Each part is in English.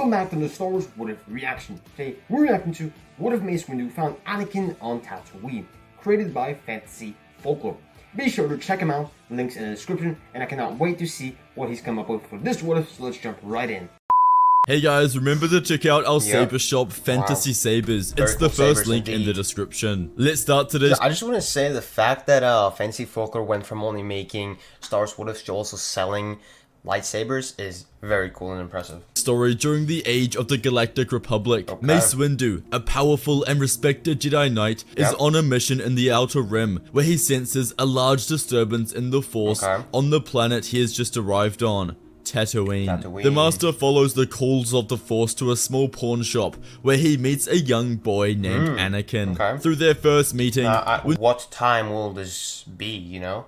Welcome back to the Star Wars What If reaction. Today we're reacting to What If Mace Windu found Anakin on Tatooine, created by Fantasy Folklore. Be sure to check him out, links in the description, and I cannot wait to see what he's come up with for this What If, so let's jump right in. Hey guys, remember to check out our Saber shop, Fantasy Sabers. It's the first link in the description. Let's start today's. I just want to say the fact that Fantasy Folklore went from only making Star Wars What If to also selling lightsabers is very cool and impressive. Story during the age of the Galactic Republic. Okay. Mace Windu, a powerful and respected Jedi Knight, is on a mission in the Outer Rim where he senses a large disturbance in the Force on the planet he has just arrived on. Tatooine. The Master follows the calls of the Force to a small pawn shop where he meets a young boy named Anakin. Through their first meeting, what time will this be, you know?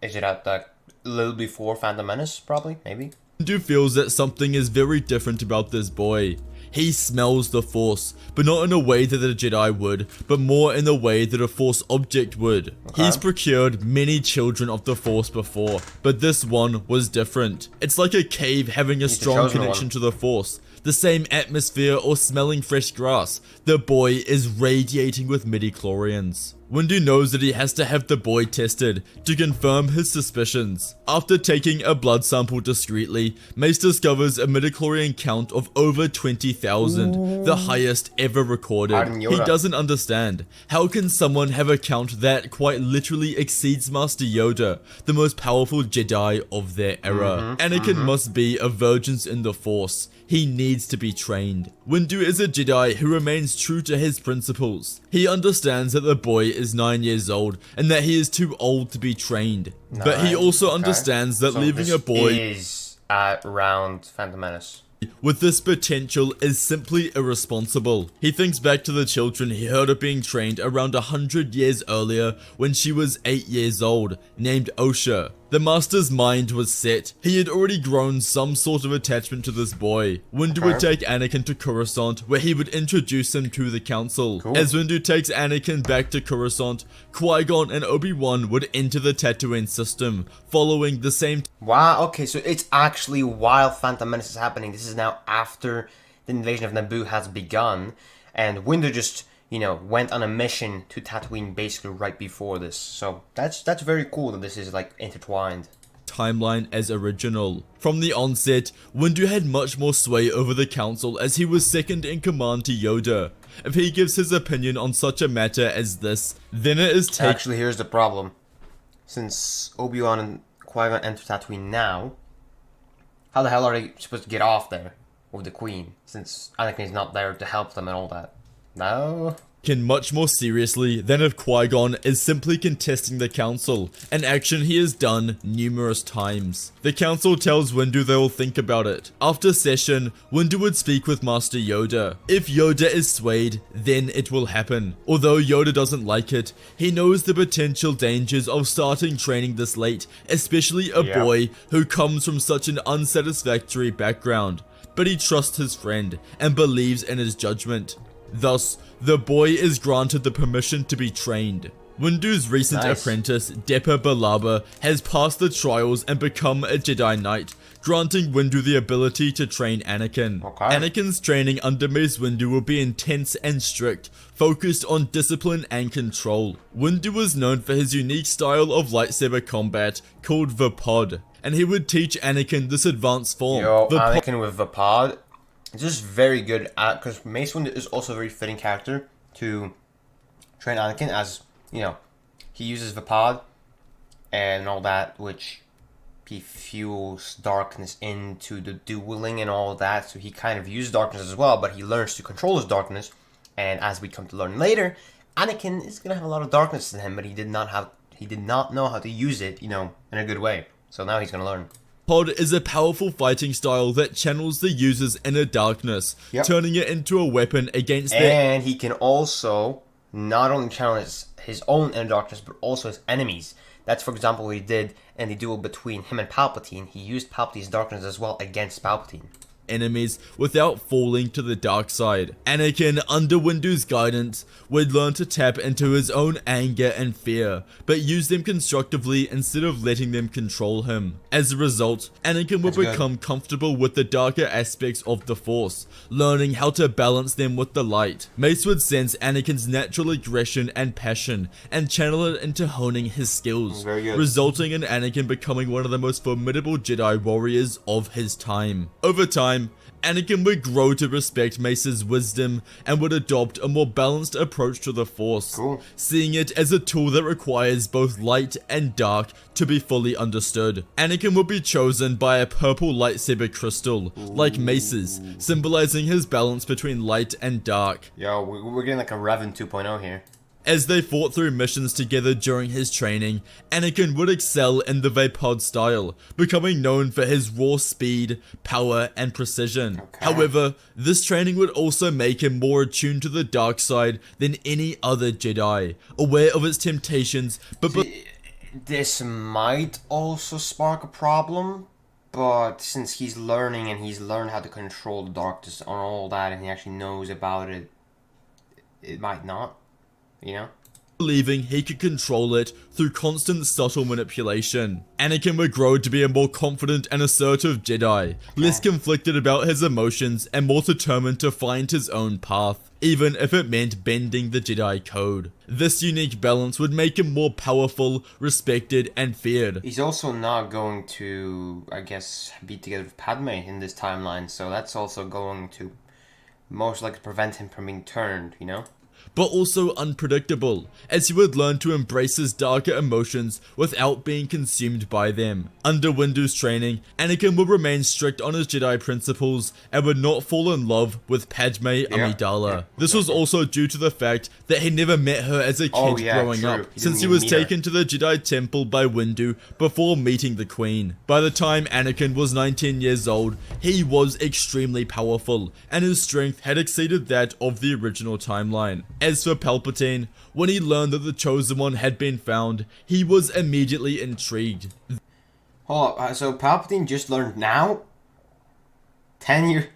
Is it at a little before Phantom Menace, probably? Maybe? Windu feels that something is very different about this boy. He smells the Force, but not in a way that a Jedi would, but more in a way that a Force object would. He's procured many children of the Force before, but this one was different. It's like a cave having a strong connection to the Force. The same atmosphere or smelling fresh grass. The boy is radiating with midichlorians. Windu knows that he has to have the boy tested to confirm his suspicions. After taking a blood sample discreetly, Mace discovers a midichlorian count of over 20,000, the highest ever recorded. He doesn't understand. How can someone have a count that quite literally exceeds Master Yoda, the most powerful Jedi of their era? Anakin must be a virgin in the Force. He needs to be trained. Windu is a Jedi who remains true to his principles. He understands that the boy is 9 years old and that he is too old to be trained. But he also understands that leaving a boy is around Phantom Menace with this potential is simply irresponsible. He thinks back to the children he heard of being trained around 100 years earlier when she was 8 years old, named Osha. The Master's mind was set. He had already grown some sort of attachment to this boy. Windu would take Anakin to Coruscant, where he would introduce him to the Council. As Windu takes Anakin back to Coruscant, Qui-Gon and Obi-Wan would enter the Tatooine system, following the same. Wow, okay, so it's actually while Phantom Menace is happening. This is now after the invasion of Naboo has begun, and Windu just, you know, went on a mission to Tatooine basically right before this. So that's very cool that this is like intertwined. Timeline as original. From the onset, Windu had much more sway over the Council as he was second in command to Yoda. If he gives his opinion on such a matter as this, then it is Actually, here's the problem. Since Obi-Wan and Qui-Gon enter Tatooine now, how the hell are they supposed to get off there with the Queen, since Anakin is not there to help them and all that? No? Much more seriously than if Qui-Gon is simply contesting the Council, an action he has done numerous times. The Council tells Windu they will think about it. After session, Windu would speak with Master Yoda. If Yoda is swayed, then it will happen. Although Yoda doesn't like it, he knows the potential dangers of starting training this late, especially a boy who comes from such an unsatisfactory background. But he trusts his friend and believes in his judgment. Thus, the boy is granted the permission to be trained. Windu's recent apprentice, Depa Billaba, has passed the trials and become a Jedi Knight, granting Windu the ability to train Anakin. Anakin's training under Mace Windu will be intense and strict, focused on discipline and control. Windu was known for his unique style of lightsaber combat called the Pod, and he would teach Anakin this advanced form. Anakin with the Pod. It's just very good because Mace Windu is also a very fitting character to train Anakin, as, you know, he uses the pod and all that, which he fuels darkness into the dueling and all that, so he kind of uses darkness as well, but he learns to control his darkness, and as we come to learn later, Anakin is going to have a lot of darkness in him, but he did not know how to use it, you know, in a good way, so now he's going to learn. Pod is a powerful fighting style that channels the user's inner darkness, turning it into a weapon against And he can also not only channel his own inner darkness, but also his enemies. That's, for example, what he did in the duel between him and Palpatine. He used Palpatine's darkness as well against Palpatine. enemies without falling to the dark side. Anakin, under Windu's guidance, would learn to tap into his own anger and fear, but use them constructively instead of letting them control him. As a result, Anakin would become comfortable with the darker aspects of the Force, learning how to balance them with the light. Mace would sense Anakin's natural aggression and passion, and channel it into honing his skills, resulting in Anakin becoming one of the most formidable Jedi warriors of his time. Over time, Anakin would grow to respect Mace's wisdom and would adopt a more balanced approach to the Force, seeing it as a tool that requires both light and dark to be fully understood. Anakin would be chosen by a purple lightsaber crystal, like Mace's, symbolizing his balance between light and dark. Yo, we're getting like a Revan 2.0 here. As they fought through missions together during his training, Anakin would excel in the Vapod style, becoming known for his raw speed, power, and precision. However, this training would also make him more attuned to the dark side than any other Jedi, aware of its temptations, but this might also spark a problem, but since he's learning and he's learned how to control the darkness and all that, and he actually knows about it, it might not. You know? Believing he could control it through constant subtle manipulation. Anakin would grow to be a more confident and assertive Jedi, less conflicted about his emotions and more determined to find his own path, even if it meant bending the Jedi code. This unique balance would make him more powerful, respected, and feared. He's also not going to, I guess, be together with Padme in this timeline, so that's also going to most likely prevent him from being turned, you know? But also unpredictable, as he would learn to embrace his darker emotions without being consumed by them. Under Windu's training, Anakin would remain strict on his Jedi principles and would not fall in love with Padme Amidala. This was also due to the fact that he never met her as a kid growing up, since he was taken to the Jedi Temple by Windu before meeting the Queen. By the time Anakin was 19 years old, he was extremely powerful, and his strength had exceeded that of the original timeline. As for Palpatine, when he learned that the Chosen One had been found, he was immediately intrigued. Hold up, so Palpatine just learned now? 10 years?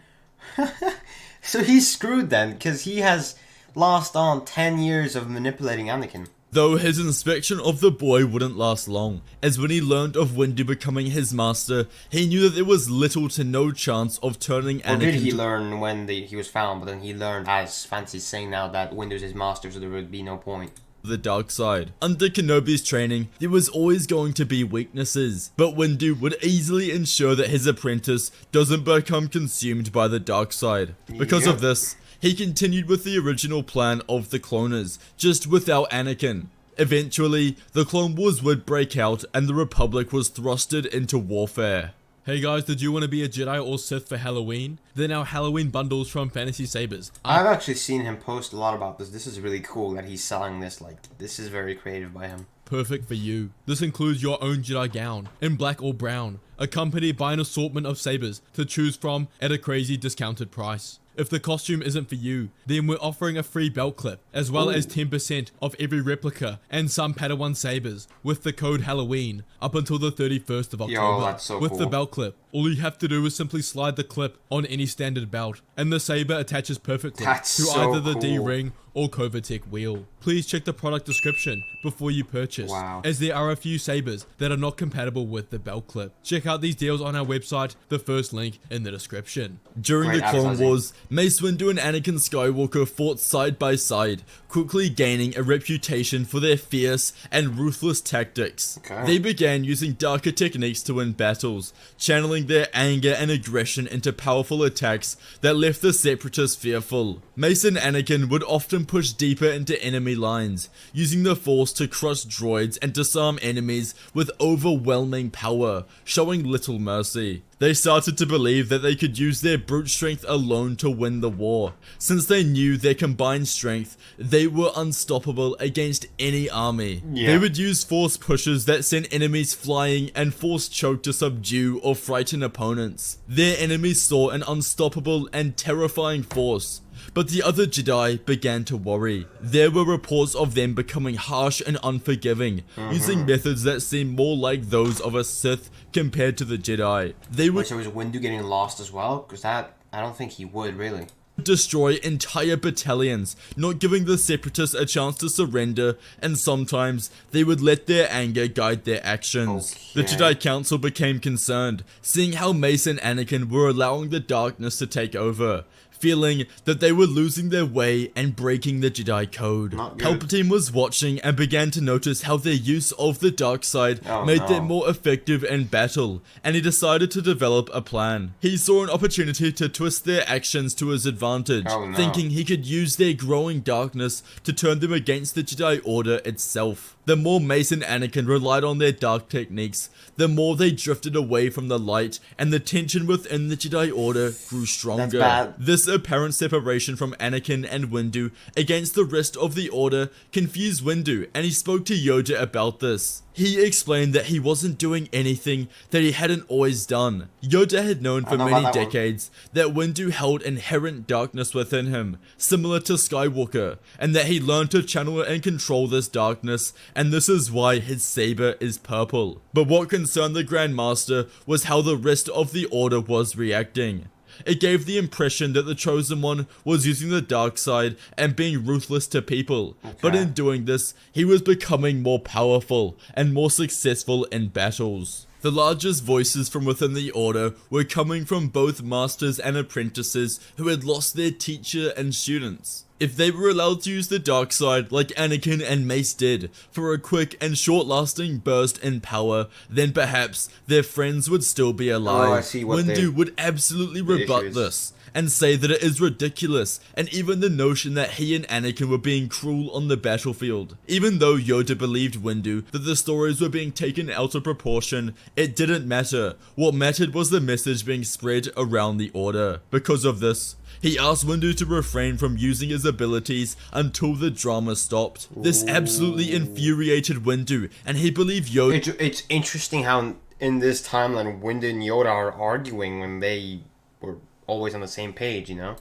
So he's screwed then, because he has lost on 10 years of manipulating Anakin. Though his inspection of the boy wouldn't last long, as when he learned of Windu becoming his master, he knew that there was little to no chance of turning Anakin. Or did he learn when he was found, but then he learned, as Fantasy's saying now, that Windu's his master, so there would be no point. The dark side. Under Kenobi's training, there was always going to be weaknesses, but Windu would easily ensure that his apprentice doesn't become consumed by the dark side. Because of this, he continued with the original plan of the cloners, just without Anakin. Eventually, the Clone Wars would break out and the Republic was thrusted into warfare. Hey guys, did you want to be a Jedi or Sith for Halloween? Then our Halloween bundles from Fantasy Sabers. I've actually seen him post a lot about this. This is really cool that he's selling this. Like, this is very creative by him. Perfect for you. This includes your own Jedi gown, in black or brown, accompanied by an assortment of sabers to choose from at a crazy discounted price. If the costume isn't for you, then we're offering a free belt clip, as well as 10% off every replica and some Padawan sabers with the code Halloween up until the 31st of October. Yo, that's so with cool. the belt clip, all you have to do is simply slide the clip on any standard belt, and the saber attaches perfectly to either the D-ring or Kovatek wheel. Please check the product description before you purchase, as there are a few sabers that are not compatible with the belt clip. Check out these deals on our website, the first link in the description. During the Clone Wars, Mace Windu and Anakin Skywalker fought side by side, quickly gaining a reputation for their fierce and ruthless tactics. They began using darker techniques to win battles, channeling their anger and aggression into powerful attacks that left the Separatists fearful. Mace and Anakin would often push deeper into enemy lines, using the Force to crush droids and disarm enemies with overwhelming power, showing little mercy. They started to believe that they could use their brute strength alone to win the war. Since they knew their combined strength, they were unstoppable against any army. They would use force pushes that sent enemies flying and force choke to subdue or frighten opponents. Their enemies saw an unstoppable and terrifying force, but the other Jedi began to worry. There were reports of them becoming harsh and unforgiving, using methods that seemed more like those of a Sith compared to the Jedi. They would So was Windu getting lost as well? Because I don't think he would, really. destroy entire battalions, not giving the Separatists a chance to surrender, and sometimes they would let their anger guide their actions. The Okay. Jedi Council became concerned, seeing how Mace and Anakin were allowing the darkness to take over, feeling that they were losing their way and breaking the Jedi code. Not good. Palpatine was watching and began to notice how their use of the dark side made them more effective in battle, and he decided to develop a plan. He saw an opportunity to twist their actions to his advantage, thinking he could use their growing darkness to turn them against the Jedi Order itself. The more Mace and Anakin relied on their dark techniques, the more they drifted away from the light, and the tension within the Jedi Order grew stronger. bad. This apparent separation from Anakin and Windu against the rest of the Order confused Windu, and he spoke to Yoda about this. He explained that he wasn't doing anything that he hadn't always done. Yoda had known for many decades that Windu held inherent darkness within him, similar to Skywalker, and that he learned to channel and control this darkness, and this is why his saber is purple. But what concerned the Grand Master was how the rest of the Order was reacting. It gave the impression that the Chosen One was using the dark side and being ruthless to people, but in doing this, he was becoming more powerful and more successful in battles. The largest voices from within the Order were coming from both masters and apprentices who had lost their teacher and students. If they were allowed to use the dark side like Anakin and Mace did for a quick and short-lasting burst in power, then perhaps their friends would still be alive. I see what Windu would absolutely rebut this and say that it is ridiculous, and even the notion that he and Anakin were being cruel on the battlefield. Even though Yoda believed Windu that the stories were being taken out of proportion, it didn't matter. What mattered was the message being spread around the Order. Because of this, he asked Windu to refrain from using his abilities until the drama stopped. This absolutely infuriated Windu, and he believed Yoda... It's interesting how in this timeline Windu and Yoda are arguing when they were always on the same page, you know?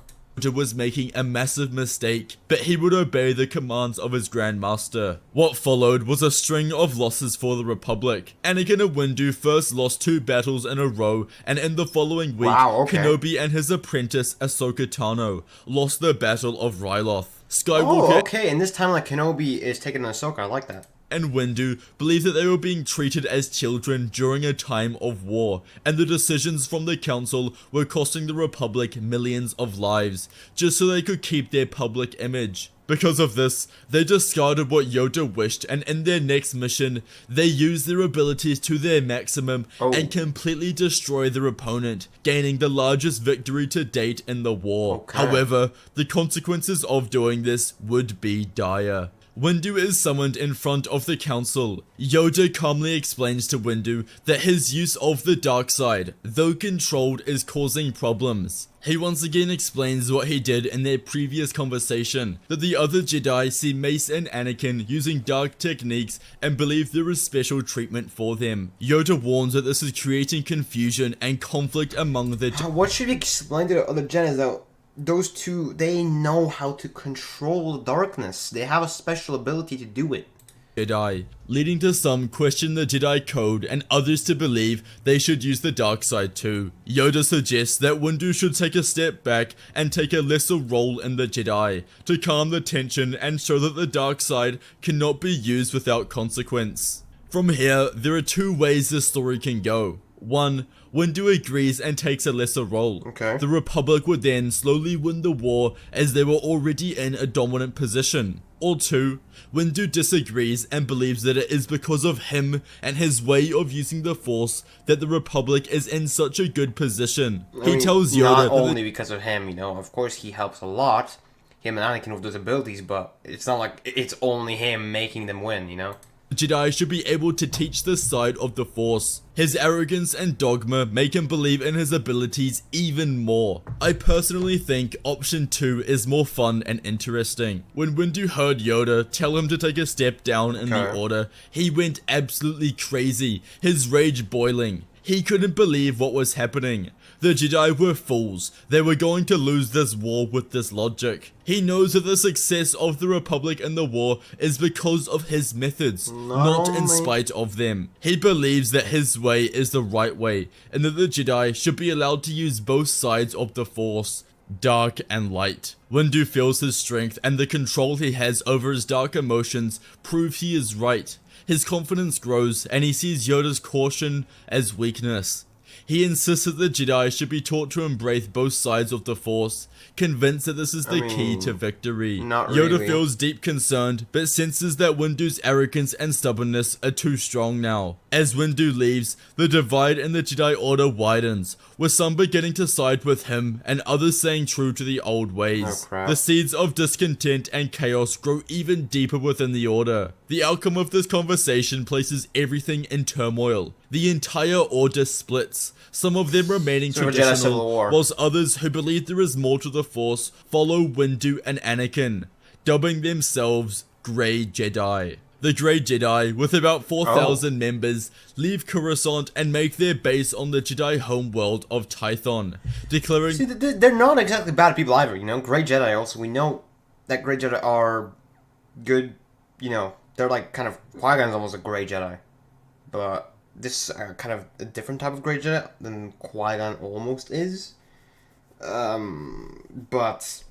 was making a massive mistake, but he would obey the commands of his Grand Master. What followed was a string of losses for the Republic. Anakin and Windu first lost 2 battles in a row, and in the following week, Kenobi and his apprentice Ahsoka Tano lost the Battle of Ryloth. Skywalker in this time, like, Kenobi is taking Ahsoka. I like that. And Windu believed that they were being treated as children during a time of war, and the decisions from the council were costing the Republic millions of lives, just so they could keep their public image. Because of this, they discarded what Yoda wished, and in their next mission, they used their abilities to their maximum and completely destroyed their opponent, gaining the largest victory to date in the war. However, the consequences of doing this would be dire. Windu is summoned in front of the council. Yoda calmly explains to Windu that his use of the dark side, though controlled, is causing problems. He once again explains what he did in their previous conversation, that the other Jedi see Mace and Anakin using dark techniques and believe there is special treatment for them. Yoda warns that this is creating confusion and conflict among the What should we explain to the other Jedi though? Those two, they know how to control the darkness. They have a special ability to do it. Jedi, leading to some question the Jedi code and others to believe they should use the dark side too. Yoda suggests that Windu should take a step back and take a lesser role in the Jedi to calm the tension and show that the dark side cannot be used without consequence. From here, there are 2 ways this story can go. 1. Windu agrees and takes a lesser role. The Republic would then slowly win the war as they were already in a dominant position. Or 2. Windu disagrees and believes that it is because of him and his way of using the Force that the Republic is in such a good position. He tells Yoda not only because of him, you know, of course he helps a lot, him and Anakin with those abilities, but it's not like it's only him making them win, you know? Jedi should be able to teach this side of the Force. His arrogance and dogma make him believe in his abilities even more. I personally think option 2 is more fun and interesting. When Windu heard Yoda tell him to take a step down in the Order, he went absolutely crazy, his rage boiling. He couldn't believe what was happening. The Jedi were fools. They were going to lose this war with this logic. He knows that the success of the Republic in the war is because of his methods, not in spite of them. He believes that his way is the right way, and that the Jedi should be allowed to use both sides of the Force, dark and light. Windu feels his strength and the control he has over his dark emotions prove he is right. His confidence grows and he sees Yoda's caution as weakness. He insists that the Jedi should be taught to embrace both sides of the Force, convinced that this is the key to victory. Yoda feels deep concerned, but senses that Windu's arrogance and stubbornness are too strong now. As Windu leaves, the divide in the Jedi Order widens, with some beginning to side with him and others staying true to the old ways. The seeds of discontent and chaos grow even deeper within the Order. The outcome of this conversation places everything in turmoil. The entire Order splits, some of them remaining Jedi Civil War, whilst others who believe there is more to the Force follow Windu and Anakin, dubbing themselves Grey Jedi. The Grey Jedi, with about 4,000 members, leave Coruscant and make their base on the Jedi homeworld of Tython, declaring... See, they're not exactly bad people either, you know? Grey Jedi also, we know that Grey Jedi are good, you know, they're like kind of... Qui-Gon's almost a Grey Jedi, but this is kind of a different type of Grey Jedi than Qui-Gon almost is. But,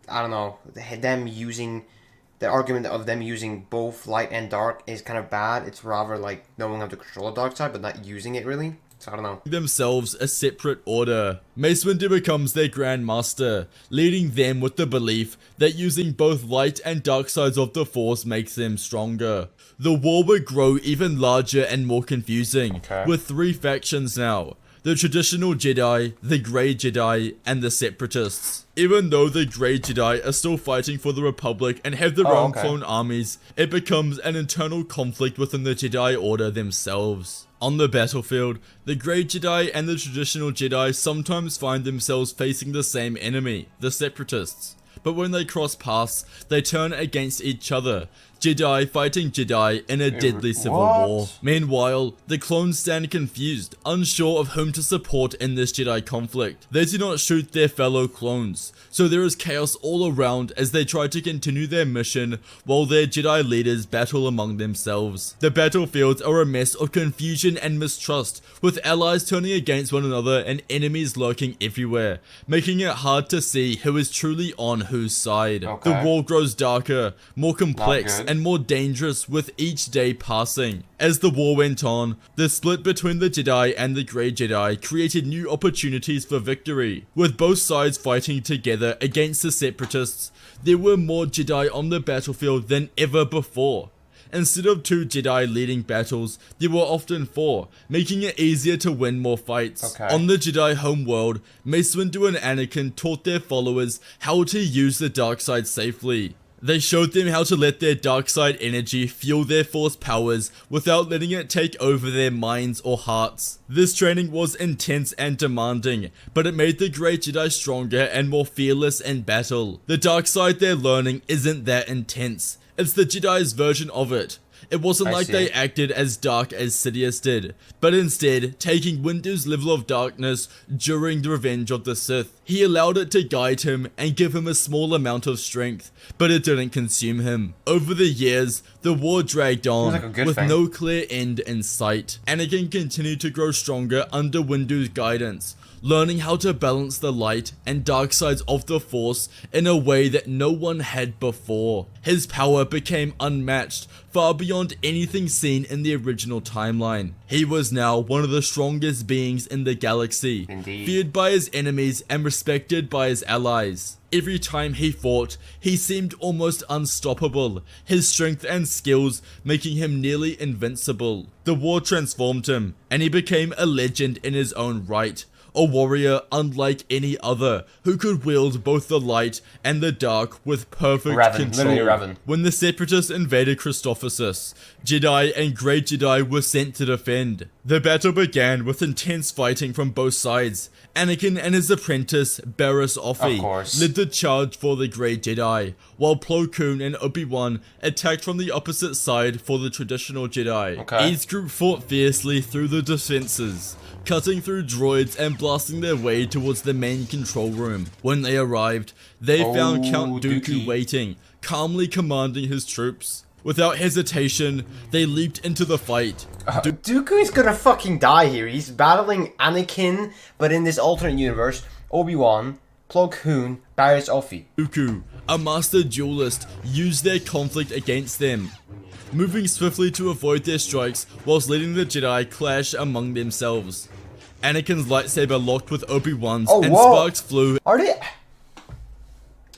I don't know, them using... The argument of them using both light and dark is kind of bad. It's rather like knowing how to control the dark side, but not using it really. So I don't know. Themselves a separate order. Mace Windu becomes their Grand Master, leading them with the belief that using both light and dark sides of the Force makes them stronger. The war would grow even larger and more confusing, with 3 factions now. The traditional Jedi, the Grey Jedi, and the Separatists. Even though the Grey Jedi are still fighting for the Republic and have their own clone armies, it becomes an internal conflict within the Jedi Order themselves. On the battlefield, the Grey Jedi and the traditional Jedi sometimes find themselves facing the same enemy, the Separatists. But when they cross paths, they turn against each other, Jedi fighting Jedi in a deadly civil war. Meanwhile, the clones stand confused, unsure of whom to support in this Jedi conflict. They do not shoot their fellow clones, so there is chaos all around as they try to continue their mission while their Jedi leaders battle among themselves. The battlefields are a mess of confusion and mistrust, with allies turning against one another and enemies lurking everywhere, making it hard to see who is truly on whose side. The war grows darker, more complex, and more dangerous with each day passing. As the war went on, the split between the Jedi and the Grey Jedi created new opportunities for victory. With both sides fighting together against the Separatists, there were more Jedi on the battlefield than ever before. Instead of 2 Jedi leading battles, there were often 4, making it easier to win more fights. On the Jedi homeworld, Mace Windu and Anakin taught their followers how to use the dark side safely. They showed them how to let their dark side energy fuel their Force powers without letting it take over their minds or hearts. This training was intense and demanding, but it made the Grey Jedi stronger and more fearless in battle. The dark side they're learning isn't that intense. It's the Jedi's version of it. It wasn't like they acted as dark as Sidious did, but instead taking Windu's level of darkness during the Revenge of the Sith. He allowed it to guide him and give him a small amount of strength, but it didn't consume him. Over the years, the war dragged on, with no clear end in sight. Anakin continued to grow stronger under Windu's guidance, learning how to balance the light and dark sides of the Force in a way that no one had before. His power became unmatched, far beyond anything seen in the original timeline. He was now one of the strongest beings in the galaxy, feared by his enemies and respected by his allies. Every time he fought, he seemed almost unstoppable, his strength and skills making him nearly invincible. The war transformed him, and he became a legend in his own right. A warrior unlike any other, who could wield both the light and the dark with perfect control. When the Separatists invaded Christopherus, Jedi and Grey Jedi were sent to defend. The battle began with intense fighting from both sides. Anakin and his apprentice, Barriss Offee, led the charge for the Grey Jedi, while Plo Koon and Obi-Wan attacked from the opposite side for the traditional Jedi. Each group fought fiercely through the defenses, cutting through droids and blasting their way towards the main control room. When they arrived, they found Count Dooku waiting, calmly commanding his troops. Without hesitation, they leaped into the fight. Dooku is gonna fucking die here. He's battling Anakin, but in this alternate universe, Obi-Wan, Plo Koon, Barriss Offee. Dooku, a master duelist, used their conflict against them, moving swiftly to avoid their strikes whilst letting the Jedi clash among themselves. Anakin's lightsaber locked with Obi-Wan's and sparks flew. Are they...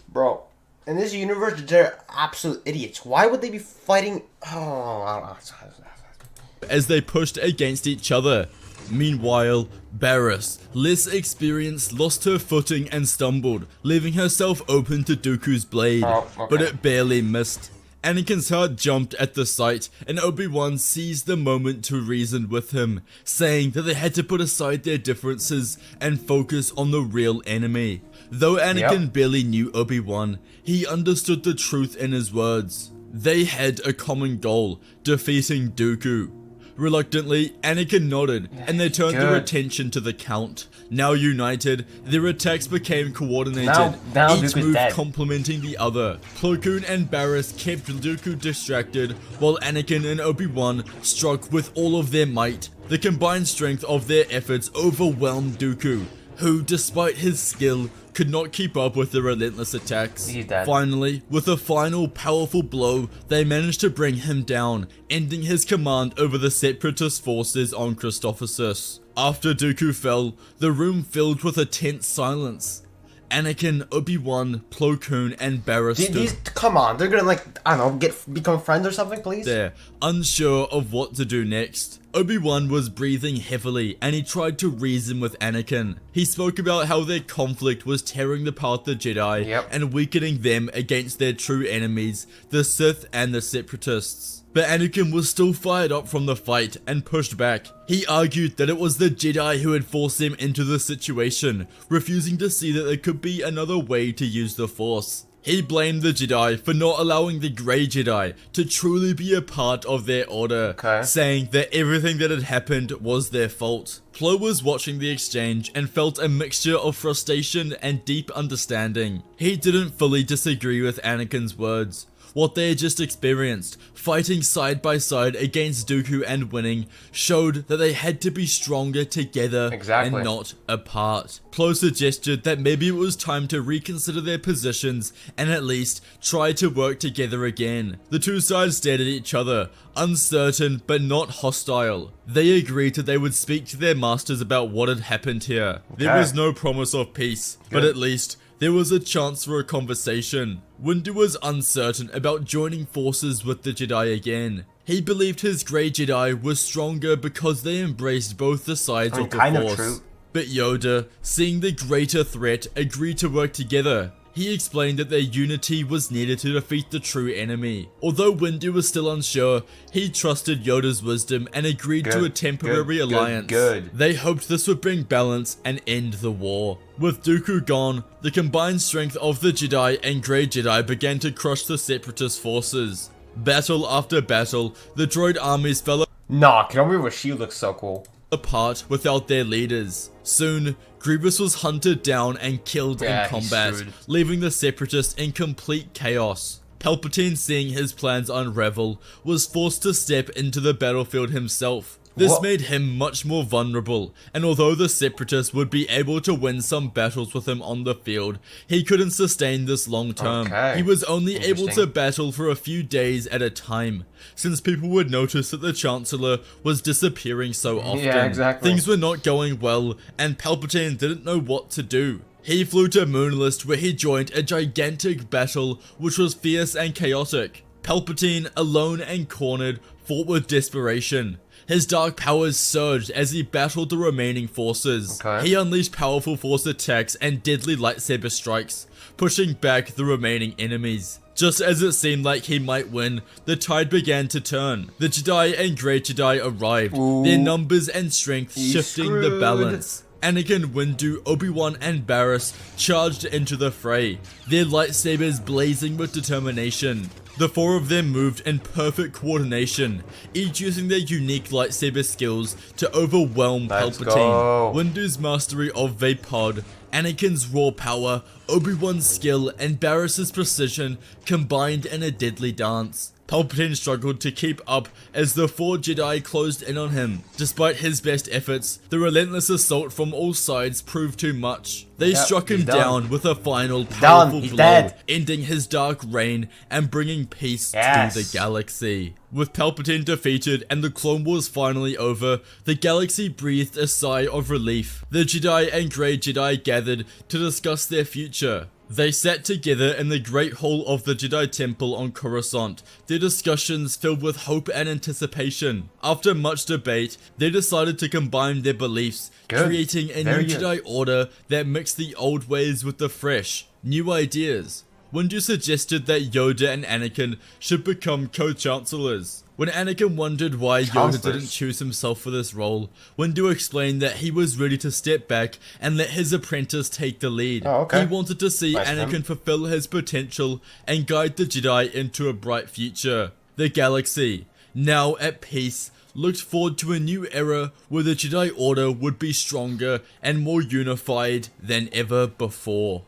Bro, in this universe, they're absolute idiots. Why would they be fighting... Oh, I don't know. As they pushed against each other. Meanwhile, Barriss, less experienced, lost her footing and stumbled, leaving herself open to Dooku's blade, but it barely missed. Anakin's heart jumped at the sight, and Obi-Wan seized the moment to reason with him, saying that they had to put aside their differences and focus on the real enemy. Though Anakin barely knew Obi-Wan, he understood the truth in his words. They had a common goal, defeating Dooku. Reluctantly, Anakin nodded, and they turned their attention to the Count. Now united, their attacks became coordinated, each move complementing the other. Plo Koon and Barriss kept Dooku distracted, while Anakin and Obi-Wan struck with all of their might. The combined strength of their efforts overwhelmed Dooku, who, despite his skill, could not keep up with the relentless attacks. Finally, with a final powerful blow, they managed to bring him down, ending his command over the Separatist forces on Christopherus. After Dooku fell, the room filled with a tense silence. Anakin, Obi-Wan, Plo Koon, and Barriss stood come on, they're gonna like, I don't know, become friends or something, please? there, unsure of what to do next. Obi-Wan was breathing heavily, and he tried to reason with Anakin. He spoke about how their conflict was tearing apart the Jedi and weakening them against their true enemies, the Sith and the Separatists. But Anakin was still fired up from the fight and pushed back. He argued that it was the Jedi who had forced them into the situation, refusing to see that there could be another way to use the Force. He blamed the Jedi for not allowing the Grey Jedi to truly be a part of their order, saying that everything that had happened was their fault. Plo was watching the exchange and felt a mixture of frustration and deep understanding. He didn't fully disagree with Anakin's words. What they had just experienced, fighting side by side against Dooku and winning, showed that they had to be stronger together and not apart. Plo suggested that maybe it was time to reconsider their positions and at least try to work together again. The two sides stared at each other, uncertain but not hostile. They agreed that they would speak to their masters about what had happened here. There was no promise of peace, but at least there was a chance for a conversation. Windu was uncertain about joining forces with the Jedi again. He believed his Grey Jedi was stronger because they embraced both the sides of the Force. But Yoda, seeing the greater threat, agreed to work together. He explained that their unity was needed to defeat the true enemy. Although Windu was still unsure, he trusted Yoda's wisdom and agreed to a temporary alliance. They hoped this would bring balance and end the war. With Dooku gone, the combined strength of the Jedi and Grey Jedi began to crush the Separatist forces. Battle after battle, the droid armies fell Nah, Kenobi with Shield looks so cool. Apart without their leaders. Soon, Grievous was hunted down and killed in combat, leaving the Separatists in complete chaos. Palpatine, seeing his plans unravel, was forced to step into the battlefield himself. This made him much more vulnerable, and although the Separatists would be able to win some battles with him on the field, he couldn't sustain this long term. He was only able to battle for a few days at a time, since people would notice that the Chancellor was disappearing so often. Things were not going well, and Palpatine didn't know what to do. He flew to Moonlist, where he joined a gigantic battle which was fierce and chaotic. Palpatine, alone and cornered, fought with desperation. His dark powers surged as he battled the remaining forces. He unleashed powerful force attacks and deadly lightsaber strikes, pushing back the remaining enemies. Just as it seemed like he might win, the tide began to turn. The Jedi and Grey Jedi arrived, their numbers and strength shifting the balance. Anakin, Windu, Obi-Wan, and Barriss charged into the fray, their lightsabers blazing with determination. The four of them moved in perfect coordination, each using their unique lightsaber skills to overwhelm Let's Palpatine. go. Windu's mastery of Vapod, Anakin's raw power, Obi-Wan's skill, and Barris's precision combined in a deadly dance. Palpatine struggled to keep up as the four Jedi closed in on him. Despite his best efforts, the relentless assault from all sides proved too much. They struck him down with a final powerful He's blow, dead. ending his dark reign and bringing peace to the galaxy. With Palpatine defeated and the Clone Wars finally over, the galaxy breathed a sigh of relief. The Jedi and Grey Jedi gathered to discuss their future. They sat together in the Great Hall of the Jedi Temple on Coruscant, their discussions filled with hope and anticipation. After much debate, they decided to combine their beliefs, creating a new Jedi Order that mixed the old ways with the fresh, new ideas. Windu suggested that Yoda and Anakin should become co-chancellors. When Anakin wondered why Yoda didn't choose himself for this role, Windu explained that he was ready to step back and let his apprentice take the lead. He wanted to see Anakin fulfill his potential and guide the Jedi into a bright future. The galaxy, now at peace, looked forward to a new era where the Jedi Order would be stronger and more unified than ever before.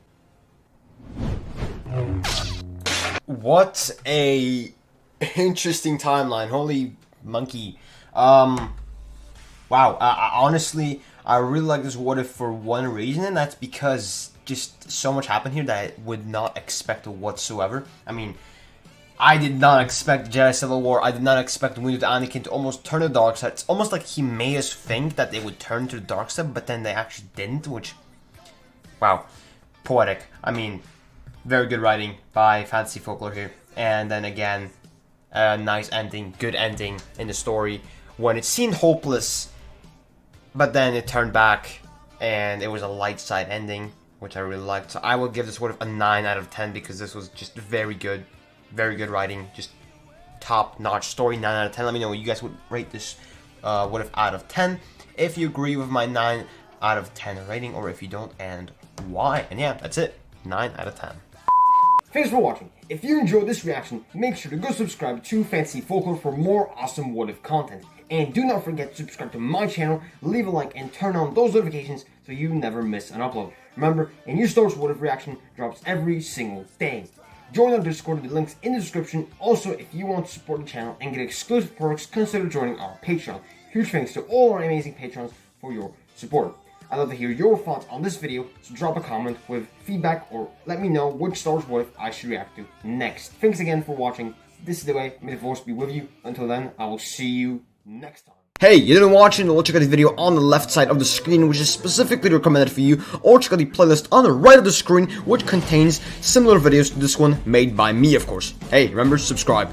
What a interesting timeline. Holy monkey. Wow. Honestly, I really like this What If for one reason, and that's because just so much happened here that I would not expect whatsoever. I mean, I did not expect Jedi Civil War. I did not expect Windu to Anakin to almost turn to the dark side. It's almost like he made us think that they would turn to the dark side, but then they actually didn't, which, wow, poetic. I mean, very good writing by Fantasy Folklore here. And then again, a nice ending, good ending in the story when it seemed hopeless, but then it turned back and it was a light side ending, which I really liked. So I will give this What If a 9 out of 10 because this was just very good writing, just top-notch story. 9 out of 10. Let me know what you guys would rate this What If out of 10. If you agree with my 9 out of 10 rating, or if you don't, and why. And yeah, that's it. 9 out of 10. Thanks for watching. If you enjoyed this reaction, make sure to go subscribe to Fantasy Folklore for more awesome What If content. And do not forget to subscribe to my channel, leave a like, and turn on those notifications so you never miss an upload. Remember, a new Star Wars What If reaction drops every single day. Join our Discord, the link's in the description. Also, if you want to support the channel and get exclusive perks, consider joining our Patreon. Huge thanks to all our amazing patrons for your support. I'd love to hear your thoughts on this video, so drop a comment with feedback or let me know which Star Wars What If I should react to next. Thanks again for watching. This is the way. May the Force be with you. Until then, I will see you next time. Hey, you didn't watch it? Well, check out the video on the left side of the screen, which is specifically recommended for you, or check out the playlist on the right of the screen, which contains similar videos to this one, made by me, of course. Hey, remember, subscribe.